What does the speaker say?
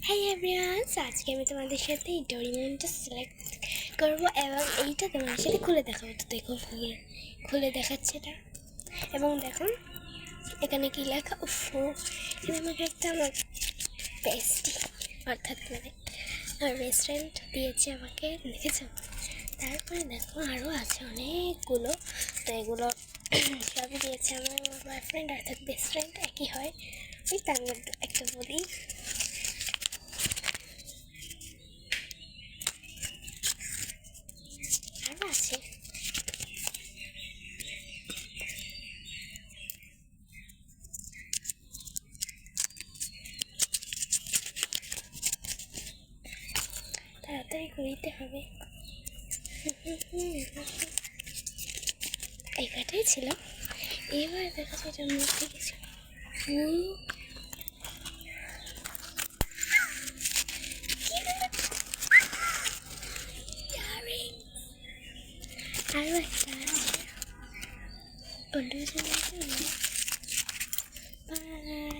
Hi everyone, আজকে আমি তোমাদের সাথে এই ডোরেমনটা সিলেক্ট করবো এবং এইটা তোমাদের সাথে খুলে দেখাবো। তো দেখো, খুলে দেখাচ্ছে এটা। এবং দেখুন এখানে কি লেখা, উফো, এখানে আমাকে একটা আমার বেস্টি অর্থাৎ মানে আমার বেস্ট ফ্রেন্ড দিয়েছে আমাকে, দেখেছো? তারপরে দেখো আরও আছে অনেকগুলো। তো এগুলো সবই দিয়েছে আমার বয়ফ্রেন্ড অর্থাৎ বেস্ট ফ্রেন্ড, একই হয়। ওই তার মধ্যে একটা বলি, আরও আছে। তাড়াতাড়ি করিতে হবে। এই কাটাই ছিল। এবার দেখা যায় এটা মধ্যে গেছে। আরও একটা আছে। বাই।